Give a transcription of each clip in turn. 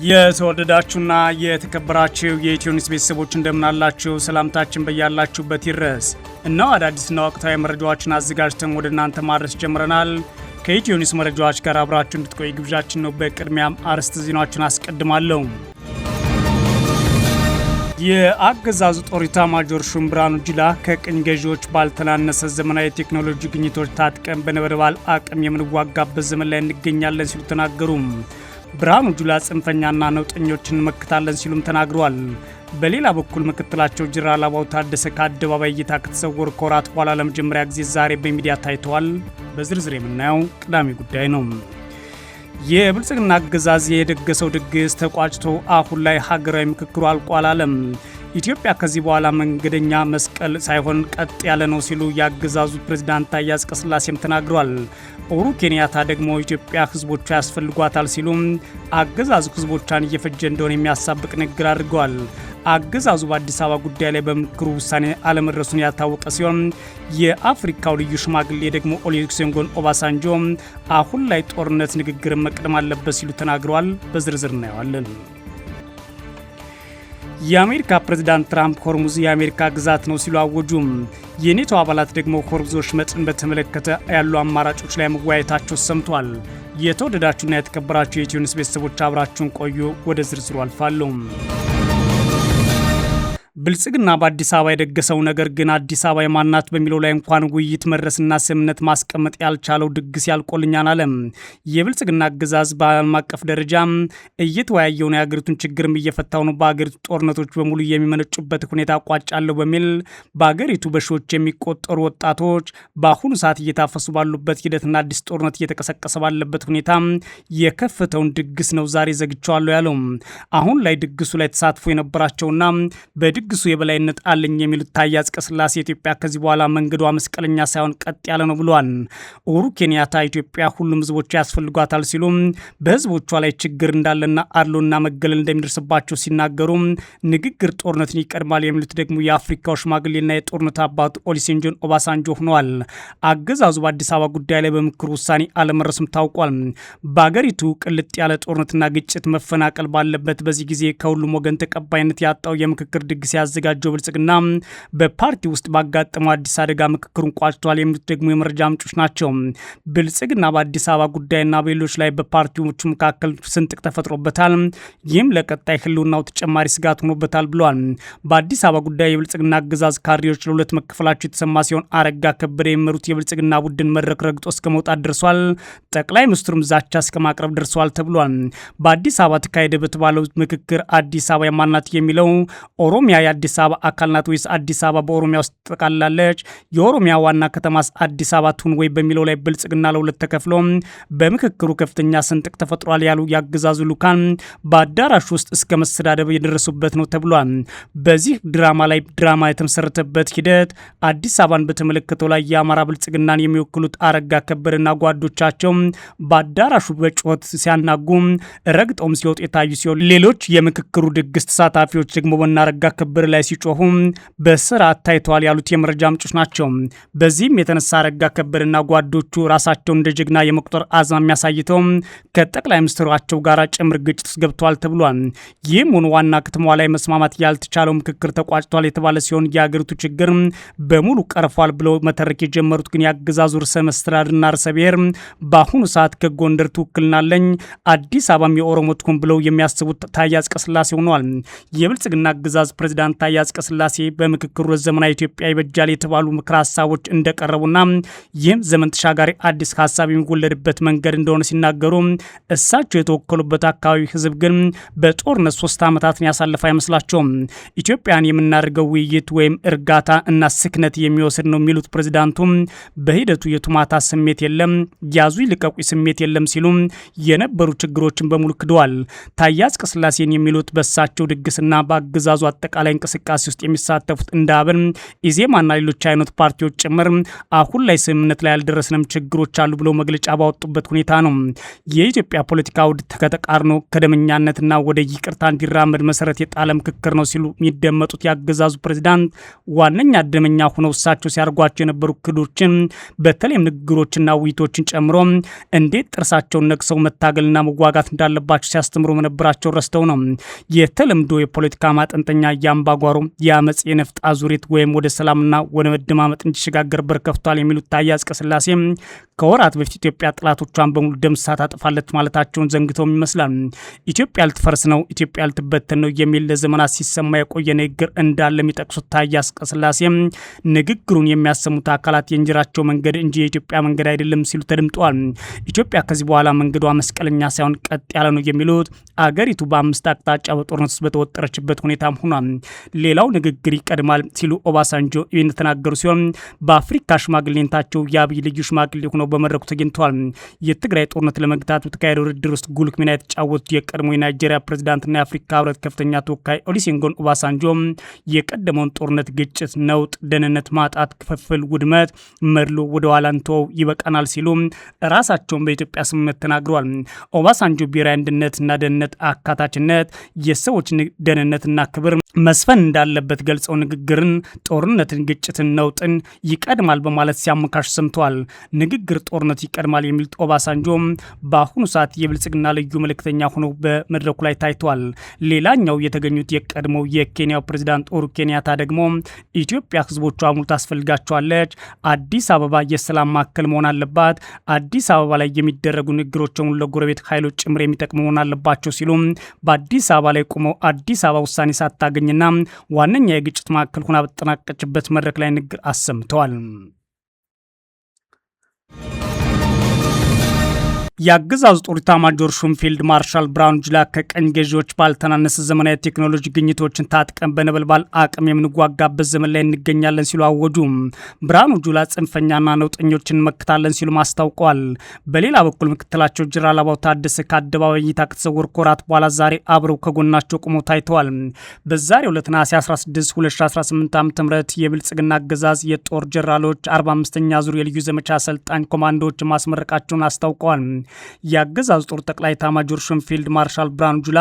የተወደዳችሁና የተከበራችሁ የኢትዮ ኒውስ ቤተሰቦች እንደምናላችሁ ሰላምታችን በያላችሁበት ይድረስ። እነሆ አዳዲስና ወቅታዊ መረጃዎችን አዘጋጅተን ወደ እናንተ ማድረስ ጀምረናል። ከኢትዮ ኒውስ መረጃዎች ጋር አብራችሁ እንድትቆዩ ግብዣችን ነው። በቅድሚያም አርዕስተ ዜናዎችን አስቀድማለሁ። የአገዛዙ ጦር ኢታማዦር ሹም ብርሃኑ ጁላ ከቅኝ ገዢዎች ባልተናነሰ ዘመናዊ ቴክኖሎጂ ግኝቶች ታጥቀን በነበልባል አቅም የምንዋጋበት ዘመን ላይ እንገኛለን ሲሉ ተናገሩ። ብርሃኑ ጁላ ጽንፈኛና ነውጠኞችን እንመክታለን ሲሉም ተናግረዋል። በሌላ በኩል ምክትላቸው ጀነራል አበባው ታደሰ ከአደባባይ እይታ ከተሰወሩ ከወራት በኋላ ለመጀመሪያ ጊዜ ዛሬ በሚዲያ ታይተዋል። በዝርዝር የምናየው ቀዳሚ ጉዳይ ነው። የብልጽግና አገዛዝ የደገሰው ድግስ ተቋጭቶ አሁን ላይ ሀገራዊ ምክክሩ አልቋል አለም። ኢትዮጵያ ከዚህ በኋላ መንገደኛ መስቀል ሳይሆን ቀጥ ያለ ነው ሲሉ የአገዛዙ ፕሬዝዳንት ታዬ አጽቀሥላሴም ተናግረዋል። ኡሁሩ ኬንያታ ደግሞ ኢትዮጵያ ህዝቦቿ ያስፈልጓታል ሲሉ አገዛዙ ህዝቦቿን እየፈጀ እንደሆነ የሚያሳብቅ ንግግር አድርገዋል። አገዛዙ በአዲስ አበባ ጉዳይ ላይ በምክክሩ ውሳኔ አለመድረሱን ያታወቀ ሲሆን የአፍሪካው ልዩ ሽማግሌ ደግሞ ኦሉሴጉን ኦባሳንጆ አሁን ላይ ጦርነት ንግግርን መቅደም አለበት ሲሉ ተናግረዋል። በዝርዝር እናየዋለን። የአሜሪካ ፕሬዝዳንት ትራምፕ ሆርሙዝ የአሜሪካ ግዛት ነው ሲሉ አወጁም። የኔቶ አባላት ደግሞ ሆርሙዞች መጠን በተመለከተ ያሉ አማራጮች ላይ መወያየታቸው ሰምቷል። የተወደዳችሁና የተከበራችሁ የኢትዮ ኒውስ ቤተሰቦች አብራችሁን ቆዩ። ወደ ዝርዝሩ አልፋለሁ። ብልጽግና በአዲስ አበባ የደገሰው ነገር ግን አዲስ አበባ የማናት በሚለው ላይ እንኳን ውይይት መድረስና ስምምነት ማስቀመጥ ያልቻለው ድግስ ያልቆልኛል አለም። የብልጽግና አገዛዝ በዓለም አቀፍ ደረጃ እየተወያየውን የሀገሪቱን ችግርም እየፈታው ነው። በሀገሪቱ ጦርነቶች በሙሉ የሚመነጩበት ሁኔታ አቋጫለሁ በሚል በሀገሪቱ በሺዎች የሚቆጠሩ ወጣቶች በአሁኑ ሰዓት እየታፈሱ ባሉበት ሂደትና አዲስ ጦርነት እየተቀሰቀሰ ባለበት ሁኔታ የከፈተውን ድግስ ነው ዛሬ ዘግቼዋለሁ ያለው። አሁን ላይ ድግሱ ላይ ተሳትፎ የነበራቸውና በድግሱ የበላይነት አለኝ የሚሉት ታዬ አጽቀሥላሴ ኢትዮጵያ ከዚህ በኋላ መንገዷ መስቀለኛ ሳይሆን ቀጥ ያለ ነው ብለዋል። ኡሁሩ ኬንያታ ኢትዮጵያ ሁሉም ህዝቦች ያስፈልጓታል ሲሉ በህዝቦቿ ላይ ችግር እንዳለና አድሎና መገለል እንደሚደርስባቸው ሲናገሩ ንግግር ጦርነትን ይቀድማል የሚሉት ደግሞ የአፍሪካው ሽማግሌና የጦርነት አባቱ ኦሉሴጉን ኦባሳንጆ ሆነዋል። አገዛዙ በአዲስ አበባ ጉዳይ ላይ በምክክሩ ውሳኔ አለመድረሱም ታውቋል። በአገሪቱ ቅልጥ ያለ ጦርነትና ግጭት መፈናቀል ባለበት በዚህ ጊዜ ከሁሉም ወገን ተቀባይነት ያጣው የምክክር ድግስ ያዘጋጀው ብልጽግና በፓርቲ ውስጥ ባጋጠመው አዲስ አደጋ ምክክሩን ቋጭቷል የሚሉት ደግሞ የመረጃ ምንጮች ናቸው። ብልጽግና በአዲስ አበባ ጉዳይና በሌሎች ላይ በፓርቲዎቹ መካከል ስንጥቅ ተፈጥሮበታል። ይህም ለቀጣይ ህልውናው ተጨማሪ ስጋት ሆኖበታል ብለዋል። በአዲስ አበባ ጉዳይ የብልጽግና አገዛዝ ካድሬዎች ለሁለት መከፈላቸው የተሰማ ሲሆን አረጋ ከበደ የሚመሩት የብልጽግና ቡድን መድረክ ረግጦ እስከ መውጣት ደርሷል። ጠቅላይ ሚኒስትሩም ዛቻ እስከ ማቅረብ ደርሰዋል ተብሏል። በአዲስ አበባ ተካሄደ በተባለው ምክክር አዲስ አበባ የማናት የሚለው ኦሮሚያ የአዲስ አበባ አካል ናት ወይስ አዲስ አበባ በኦሮሚያ ውስጥ ትጠቃልላለች? የኦሮሚያ ዋና ከተማስ አዲስ አበባ ትሁን ወይ በሚለው ላይ ብልጽግና ለሁለት ተከፍሎ በምክክሩ ከፍተኛ ስንጥቅ ተፈጥሯል ያሉ የአገዛዙ ልኡካን በአዳራሽ ውስጥ እስከ መሰዳደብ የደረሱበት ነው ተብሏል። በዚህ ድራማ ላይ ድራማ የተመሰረተበት ሂደት አዲስ አበባን በተመለከተው ላይ የአማራ ብልጽግናን የሚወክሉት አረጋ ከበደና ጓዶቻቸው በአዳራሹ በጩኸት ሲያናጉ ረግጠውም ሲወጡ የታዩ ሲሆን ሌሎች የምክክሩ ድግስ ተሳታፊዎች ደግሞ አረጋ ከበደ ላይ ሲጮሁ በስርዓት ታይተዋል ያሉት የመረጃ ምንጮች ናቸው። በዚህም የተነሳ አረጋ ከበደና ጓዶቹ ራሳቸውን እንደ ጀግና የመቁጠር አዝማሚያ አሳይተው ከጠቅላይ ሚኒስትራቸው ጋር ጭምር ግጭት ውስጥ ገብተዋል ተብሏል። ይህም ሆኖ ዋና ከተማዋ ላይ መስማማት ያልተቻለው ምክክር ተቋጭቷል የተባለ ሲሆን የሀገሪቱ ችግር በሙሉ ቀርፏል ብለው መተረክ የጀመሩት ግን የአገዛዙ ርዕሰ መስተዳድርና ርዕሰ ብሔር በአሁኑ ሰዓት ከጎንደር ትውክልናለኝ አዲስ አበባም የኦሮሞ ትኩን ብለው የሚያስቡት ታዬ አጽቀሥላሴ ሆነዋል። የብልጽግና አገዛዝ ፕሬዝዳንት ታዬ አጽቀሥላሴ በምክክሩ ዘመናዊ ኢትዮጵያ ይበጃል የተባሉ ምክር ሀሳቦች እንደቀረቡና ይህም ዘመን ተሻጋሪ አዲስ ሀሳብ የሚወለድበት መንገድ እንደሆነ ሲናገሩ እሳቸው የተወከሉበት አካባቢ ህዝብ ግን በጦርነት 3 ዓመታትን ያሳለፈ አይመስላቸውም። ኢትዮጵያን የምናደርገው ውይይት ወይም እርጋታ እና ስክነት የሚወስድ ነው የሚሉት ፕሬዝዳንቱ በሂደቱ የቱማታ ስሜት የለም፣ ያዙ ይልቀቁ ስሜት የለም ሲሉ የነበሩ ችግሮችን በሙሉ ክደዋል። ታዬ አጽቀሥላሴን የሚሉት በሳቸው ድግስና በአገዛዙ አጠቃላይ እንቅስቃሴ ውስጥ የሚሳተፉት እንደ አብን፣ ኢዜማና ሌሎች አይነት ፓርቲዎች ጭምር አሁን ላይ ስምምነት ላይ ያልደረስንም ችግሮች አሉ ብለው መግለጫ ባወጡበት ሁኔታ ነው። የኢትዮጵያ ፖለቲካ ውድ ከተቃርኖ ከደመኛነትና ወደ ይቅርታ እንዲራመድ መሰረት የጣለ ምክክር ነው ሲሉ የሚደመጡት የአገዛዙ ፕሬዚዳንት ዋነኛ ደመኛ ሆነው እሳቸው ሲያርጓቸው የነበሩ ክዶችን በተለይም ንግግሮችና ውይይቶችን ጨምሮ እንዴት ጥርሳቸውን ነቅሰው መታገልና መዋጋት እንዳለባቸው ሲያስተምሩ መነበራቸው ረስተው ነው። የተለምዶ የፖለቲካ ማጠንጠኛ የአምባጓሮ የአመፅ የነፍጥ አዙሪት ወይም ወደ ሰላምና ወደ መደማመጥ እንዲሸጋገር በር ከፍቷል የሚሉት ታዬ አጽቀሥላሴ ከወራት በፊት ኢትዮጵያ ጥላቶቿን በሙሉ ደምስሳ ታጠፋለች ማለታቸውን ዘንግተውም ይመስላል። ኢትዮጵያ ልትፈርስ ነው፣ ኢትዮጵያ ልትበተን ነው የሚል ለዘመናት ሲሰማ የቆየ ንግግር እንዳለ የሚጠቅሱት ታዬ አጽቀሥላሴ ንግግሩን የሚያሰሙት አካላት የእንጀራቸው መንገድ እንጂ የኢትዮጵያ መንገድ አይደለም ሲሉ ተደምጠዋል። ኢትዮጵያ ከዚህ በኋላ መንገዷ መስቀለኛ ሳይሆን ቀጥ ያለ ነው የሚሉት አገሪቱ በአምስት አቅጣጫ በጦርነት ውስጥ በተወጠረችበት ሁኔታም ሆኗል። ሌላው ንግግር ይቀድማል ሲሉ ኦባሳንጆ የተናገሩ ሲሆን በአፍሪካ ሽማግሌነታቸው የአብይ ልዩ ሽማግሌ ሆነው በመድረኩ ተገኝተዋል። የትግራይ ጦርነት ለመግታት በተካሄደው ድርድር ውስጥ ጉልህ ሚና የተጫወቱት የቀድሞ የናይጄሪያ ፕሬዚዳንትና የአፍሪካ ህብረት ከፍተኛ ተወካይ ኦሉሴጉን ኦባሳንጆ የቀደመውን ጦርነት፣ ግጭት፣ ነውጥ፣ ደህንነት ማጣት፣ ክፍፍል፣ ውድመት፣ መድሎ ወደ ኋላ እንተወው ይበቃናል ሲሉ ራሳቸውን በኢትዮጵያ ስምምነት ተናግረዋል። ኦባሳንጆ ብሔራዊ አንድነትና ደህንነት፣ አካታችነት፣ የሰዎች ደህንነትና ክብር መስፈን እንዳለበት ገልጸው ንግግርን፣ ጦርነትን፣ ግጭትን፣ ነውጥን ይቀድማል በማለት ሲያመካሽ ሰምተዋል። ንግግር ጦርነት ይቀድማል የሚሉት ኦባሳንጆ በአሁኑ ሰዓት የብልጽግና ልዩ መልእክተኛ ሆነው በመድረኩ ላይ ታይተዋል። ሌላኛው የተገኙት የቀድሞው የኬንያው ፕሬዚዳንት ኡሁሩ ኬንያታ ደግሞ ኢትዮጵያ ህዝቦቿ ሙሉ ታስፈልጋቸዋለች፣ አዲስ አበባ የሰላም ማዕከል መሆን አለባት፣ አዲስ አበባ ላይ የሚደረጉ ንግግሮችን ለጎረቤት ኃይሎች ጭምር የሚጠቅሙ መሆን አለባቸው ሲሉ በአዲስ አበባ ላይ ቆመው አዲስ አበባ ውሳኔ ሳታገኝና ዋነኛ የግጭት ማዕከል ሆና በተጠናቀቀችበት መድረክ ላይ ንግግር አሰምተዋል። የአገዛዙ ጦር ኤታማዦር ሹም ፊልድ ማርሻል ብርሃኑ ጁላ ከቀኝ ገዢዎች ባልተናነሰ ዘመናዊ ቴክኖሎጂ ግኝቶችን ታጥቀን በነበልባል አቅም የምንዋጋበት ዘመን ላይ እንገኛለን ሲሉ አወጁ። ብርሃኑ ጁላ ጽንፈኛና ነውጠኞችን እንመክታለን ሲሉ አስታውቀዋል። በሌላ በኩል ምክትላቸው ጀነራል አበባው ታደሰ ከአደባባይ እይታ ከተሰወሩ ከወራት በኋላ ዛሬ አብረው ከጎናቸው ቆመው ታይተዋል። በዛሬው ዕለት ነሐሴ 16 2018 ዓ.ም የብልጽግና አገዛዝ የጦር ጀነራሎች 45ኛ ዙር የልዩ ዘመቻ አሰልጣኝ ኮማንዶዎች ማስመረቃቸውን አስታውቀዋል። የአገዛዙ ጦር ጠቅላይ ኤታማዦር ሹም ፊልድ ማርሻል ብርሃኑ ጁላ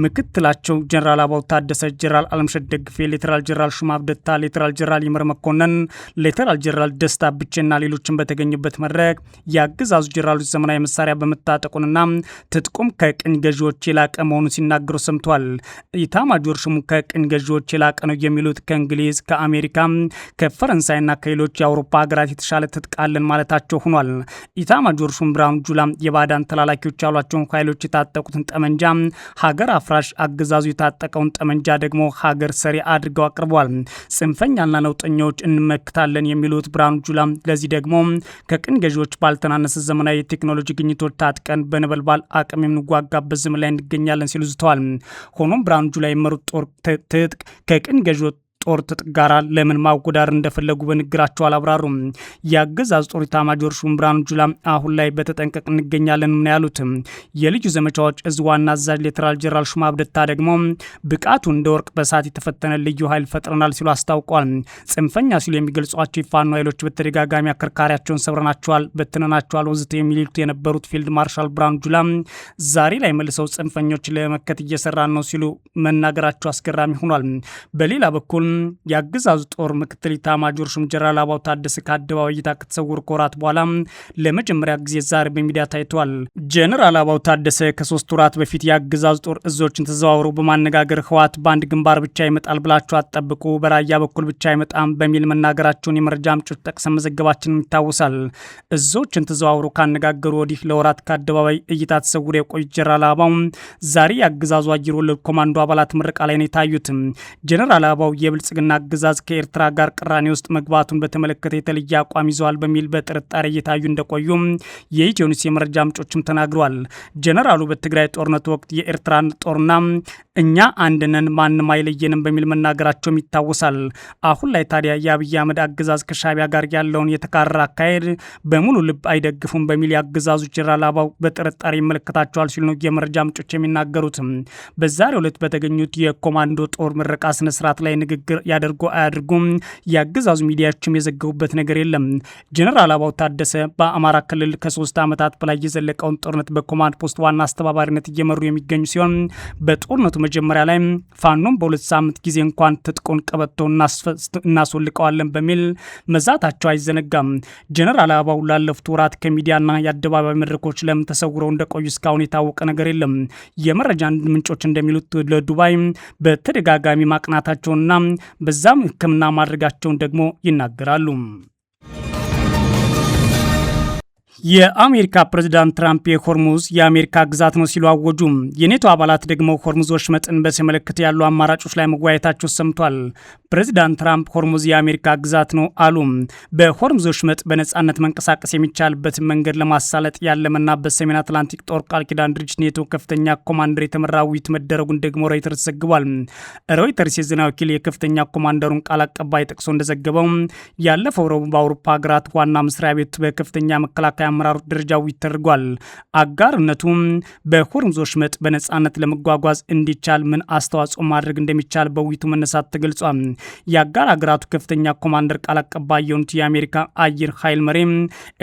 ምክትላቸው ጀነራል አበባው ታደሰ፣ ጀነራል አለምሸት ደግፌ፣ ሌተናል ጀነራል ሹማ አብደታ፣ ሌተናል ጀነራል ይመር መኮንን፣ ሌተናል ጀነራል ደስታ ብቼና ሌሎችን በተገኙበት መድረክ የአገዛዙ ጀነራሎች ዘመናዊ መሳሪያ በመታጠቁንና ትጥቁም ከቅኝ ገዢዎች የላቀ መሆኑን ሲናገሩ ሰምተዋል። ኤታማዦር ሹሙ ከቅኝ ገዢዎች የላቀ ነው የሚሉት ከእንግሊዝ፣ ከአሜሪካ፣ ከፈረንሳይና ከሌሎች የአውሮፓ ሀገራት የተሻለ ትጥቃለን ማለታቸው ሆኗል። ኤታማዦር ሹም ብርሃኑ ጁላ የባዕዳን ተላላኪዎች ያሏቸውን ኃይሎች የታጠቁትን ጠመንጃ ሀገር አፍራሽ፣ አገዛዙ የታጠቀውን ጠመንጃ ደግሞ ሀገር ሰሪ አድርገው አቅርበዋል። ጽንፈኛና ነውጠኞች እንመክታለን የሚሉት ብርሃኑ ጁላ ለዚህ ደግሞ ከቅኝ ገዢዎች ባልተናነሰ ዘመናዊ የቴክኖሎጂ ግኝቶች ታጥቀን በነበልባል አቅም የምንዋጋበት ዘመን ላይ እንገኛለን ሲሉ ዝተዋል። ሆኖም ብርሃኑ ጁላ የመሩት ጦር ትጥቅ ከቅኝ ገዢዎች ጦር ትጥቅ ጋር ለምን ማወዳደር እንደፈለጉ በንግራቸው አላብራሩም። የአገዛዝ ጦር ኤታማዦር ሹም ብርሃኑ ጁላ አሁን ላይ በተጠንቀቅ እንገኛለን ምን ያሉት የልዩ ዘመቻዎች እዝ ዋና አዛዥ ሌተናል ጀነራል ሹማ አብደታ ደግሞ ብቃቱ እንደ ወርቅ በሳት የተፈተነ ልዩ ኃይል ፈጥረናል ሲሉ አስታውቋል። ጽንፈኛ ሲሉ የሚገልጿቸው የፋኖ ኃይሎች በተደጋጋሚ አከርካሪያቸውን ሰብረናቸዋል፣ በትነናቸዋል ወዘተ የሚሉት የነበሩት ፊልድ ማርሻል ብርሃኑ ጁላ ዛሬ ላይ መልሰው ጽንፈኞች ለመከት እየሰራን ነው ሲሉ መናገራቸው አስገራሚ ሆኗል። በሌላ በኩል የአገዛዙ ጦር ምክትል ኤታማዦር ሹም ጀነራል አበባው ታደሰ ከአደባባይ እይታ ከተሰወሩ ከወራት በኋላ ለመጀመሪያ ጊዜ ዛሬ በሚዲያ ታይተዋል። ጀነራል አበባው ታደሰ ከ3 ወራት በፊት የአገዛዙ ጦር እዞችን ተዘዋውረው በማነጋገር ህወሓት በአንድ ግንባር ብቻ ይመጣል ብላችሁ አትጠብቁ፣ በራያ በኩል ብቻ አይመጣም በሚል መናገራቸውን የመረጃ ምንጮች ጠቅሰን መዘገባችን ይታወሳል። እዞችን ተዘዋውረው ካነጋገሩ ወዲህ ለወራት ከአደባባይ እይታ ተሰውረው የቆዩት ጀነራል አበባው ዛሬ የአገዛዙ አየር ወለድ ኮማንዶ አባላት ምረቃ ላይ ነው የታዩት። ጀነራል አበባው የብልጽግና አገዛዝ ከኤርትራ ጋር ቅራኔ ውስጥ መግባቱን በተመለከተ የተለየ አቋም ይዘዋል በሚል በጥርጣሬ እየታዩ እንደቆዩ የኢትዮ ኒውስ የመረጃ ምንጮችም ተናግረዋል። ጀነራሉ በትግራይ ጦርነት ወቅት የኤርትራን ጦርና እኛ አንድነን ማንም አይለየንም በሚል መናገራቸውም ይታወሳል። አሁን ላይ ታዲያ የአብይ አህመድ አገዛዝ ከሻዕቢያ ጋር ያለውን የተካረረ አካሄድ በሙሉ ልብ አይደግፉም በሚል የአገዛዙ ጀነራል አበባው በጥርጣሬ ይመለከታቸዋል ሲሉ ነው የመረጃ ምንጮች የሚናገሩት። በዛሬው ዕለት በተገኙት የኮማንዶ ጦር ምረቃ ስነስርዓት ላይ ንግግር ያደርጉ አያድርጉም የአገዛዙ ሚዲያዎችም የዘገቡበት ነገር የለም። ጀነራል አበባው ታደሰ በአማራ ክልል ከ3 ዓመታት በላይ የዘለቀውን ጦርነት በኮማንድ ፖስት ዋና አስተባባሪነት እየመሩ የሚገኙ ሲሆን በጦርነቱ መጀመሪያ ላይ ፋኖም በ2 ሳምንት ጊዜ እንኳን ትጥቁን ቀበቶ እናስወልቀዋለን በሚል መዛታቸው አይዘነጋም። ጀነራል አበባው ላለፉት ወራት ከሚዲያና የአደባባይ መድረኮች ለምን ተሰውረው እንደቆዩ እስካሁን የታወቀ ነገር የለም። የመረጃ ምንጮች እንደሚሉት ለዱባይ በተደጋጋሚ ማቅናታቸውንና በዛም ሕክምና ማድረጋቸውን ደግሞ ይናገራሉ። የአሜሪካ ፕሬዝዳንት ትራምፕ የሆርሙዝ የአሜሪካ ግዛት ነው ሲሉ አወጁ። የኔቶ አባላት ደግሞ ሆርሙዝ ወሽመጥን በተመለከተ ያሉ አማራጮች ላይ መወያየታቸው ሰምቷል። ፕሬዝዳንት ትራምፕ ሆርሙዝ የአሜሪካ ግዛት ነው አሉ። በሆርሙዝ ወሽመጥ በነጻነት መንቀሳቀስ የሚቻልበትን መንገድ ለማሳለጥ ያለመና በሰሜን አትላንቲክ ጦር ቃል ኪዳን ድርጅት ኔቶ ከፍተኛ ኮማንደር የተመራ ውይይት መደረጉን ደግሞ ሮይተርስ ዘግቧል። ሮይተርስ የዜና ወኪል የከፍተኛ ኮማንደሩን ቃል አቀባይ ጠቅሶ እንደዘገበው ያለፈው ረቡዕ በአውሮፓ ሀገራት ዋና መስሪያ ቤት በከፍተኛ መከላከያ አመራሮች ደረጃ ውይይት ተደርጓል። አጋርነቱ በሆርሙዝ ወሽመጥ በነጻነት ለመጓጓዝ እንዲቻል ምን አስተዋጽኦ ማድረግ እንደሚቻል በውይይቱ መነሳት ተገልጿል። የአጋር ሀገራቱ ከፍተኛ ኮማንደር ቃል አቀባይ የሆኑት የአሜሪካ አየር ኃይል መሪ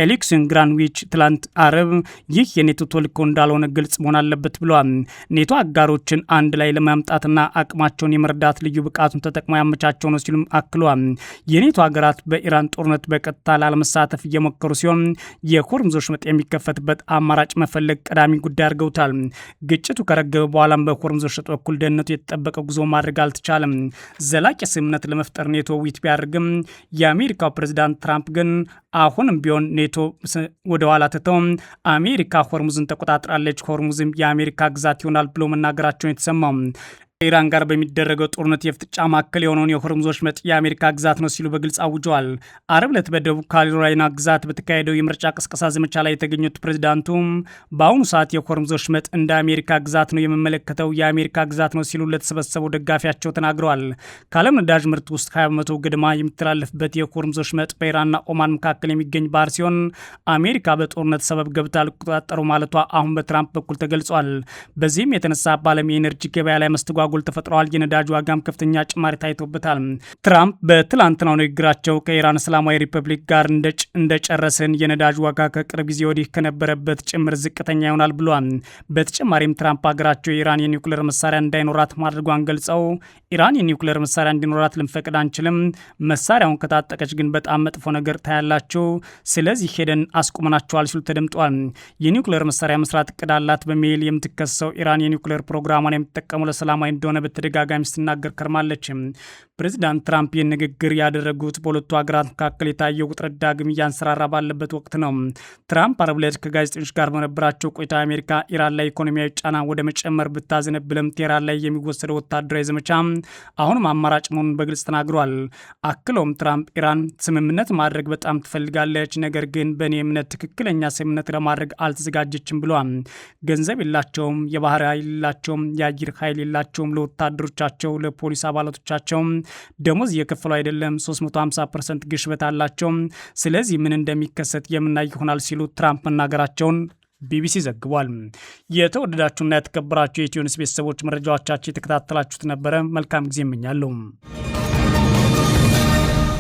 ኤሌክስን ግራንዊች ትላንት አረብ ይህ የኔቶ ተልዕኮ እንዳልሆነ ግልጽ መሆን አለበት ብለዋል። ኔቶ አጋሮችን አንድ ላይ ለማምጣትና አቅማቸውን የመርዳት ልዩ ብቃቱን ተጠቅሞ ያመቻቸው ነው ሲሉም አክለዋል። የኔቶ ሀገራት በኢራን ጦርነት በቀጥታ ላለመሳተፍ እየሞከሩ ሲሆን የሆርሙዝ ወሽመጥ የሚከፈትበት አማራጭ መፈለግ ቀዳሚ ጉዳይ አድርገውታል። ግጭቱ ከረገበ በኋላም በሆርሙዝ ወሽመጥ በኩል ደህንነቱ የተጠበቀ ጉዞ ማድረግ አልተቻለም። ዘላቂ ስምምነት ለመፍጠር ኔቶ ውይይት ቢያደርግም የአሜሪካው ፕሬዝዳንት ትራምፕ ግን አሁንም ቢሆን ኔቶ ወደ ኋላ ትተው አሜሪካ ሆርሙዝን ተቆጣጥራለች፣ ሆርሙዝም የአሜሪካ ግዛት ይሆናል ብሎ መናገራቸውን የተሰማው ኢራን ጋር በሚደረገው ጦርነት የፍጥጫ ማዕከል የሆነውን የሆርሙዝ ወሽመጥ የአሜሪካ ግዛት ነው ሲሉ በግልጽ አውጀዋል። አርብ ዕለት በደቡብ ካሮላይና ግዛት በተካሄደው የምርጫ ቅስቀሳ ዘመቻ ላይ የተገኙት ፕሬዝዳንቱ በአሁኑ ሰዓት የሆርሙዝ ወሽመጥ እንደ አሜሪካ ግዛት ነው የምመለከተው፣ የአሜሪካ ግዛት ነው ሲሉ ለተሰበሰበው ደጋፊያቸው ተናግረዋል። ከዓለም ነዳጅ ምርት ውስጥ 20 በመቶ ገድማ የሚተላለፍበት የሆርሙዝ ወሽመጥ በኢራንና ኦማን መካከል የሚገኝ ባህር ሲሆን አሜሪካ በጦርነት ሰበብ ገብታ አልቆጣጠሩ ማለቷ አሁን በትራምፕ በኩል ተገልጿል። በዚህም የተነሳ በዓለም የኤነርጂ ገበያ ላይ መስተጓጎል ተፈጥሯል። የነዳጅ ዋጋም ከፍተኛ ጭማሪ ታይቶበታል። ትራምፕ በትላንትናው ንግግራቸው ከኢራን እስላማዊ ሪፐብሊክ ጋር እንደጨረስን የነዳጅ ዋጋ ከቅርብ ጊዜ ወዲህ ከነበረበት ጭምር ዝቅተኛ ይሆናል ብሏል። በተጨማሪም ትራምፕ ሀገራቸው የኢራን የኒውክሌር መሳሪያ እንዳይኖራት ማድረጓን ገልጸው ኢራን የኒውክሌር መሳሪያ እንዲኖራት ልንፈቅድ አንችልም፣ መሳሪያውን ከታጠቀች ግን በጣም መጥፎ ነገር ታያላቸው፣ ስለዚህ ሄደን አስቁመናቸዋል ሲሉ ተደምጧል። የኒውክሌር መሳሪያ መስራት እቅድ አላት በሚል የምትከሰው ኢራን የኒውክሌር ፕሮግራሟን የምትጠቀሙ ለሰላማዊ እንደሆነ በተደጋጋሚ ስትናገር ከርማለች። ፕሬዚዳንት ትራምፕ ይህን ንግግር ያደረጉት በሁለቱ ሀገራት መካከል የታየው ውጥረት ዳግም እያንሰራራ ባለበት ወቅት ነው። ትራምፕ አርብ ዕለት ከጋዜጠኞች ጋር በነበራቸው ቆይታ አሜሪካ ኢራን ላይ ኢኮኖሚያዊ ጫና ወደ መጨመር ብታዘነብልም ቴህራን ላይ የሚወሰደው ወታደራዊ ዘመቻ አሁንም አማራጭ መሆኑን በግልጽ ተናግሯል። አክለውም ትራምፕ ኢራን ስምምነት ማድረግ በጣም ትፈልጋለች፣ ነገር ግን በእኔ እምነት ትክክለኛ ስምምነት ለማድረግ አልተዘጋጀችም ብለዋል። ገንዘብ የላቸውም፣ የባህር ኃይል የላቸውም፣ የአየር ኃይል የላቸውም፣ ለወታደሮቻቸው ለፖሊስ አባላቶቻቸው ደሞዝ እየከፈሉ አይደለም፣ 350% ግሽበት አላቸው፣ ስለዚህ ምን እንደሚከሰት የምናይ ይሆናል ሲሉ ትራምፕ መናገራቸውን ቢቢሲ ዘግቧል። የተወደዳችሁና የተከበራችሁ የኢትዮ ኒውስ ቤተሰቦች መረጃዎቻችን የተከታተላችሁት ነበረ። መልካም ጊዜ እመኛለሁ።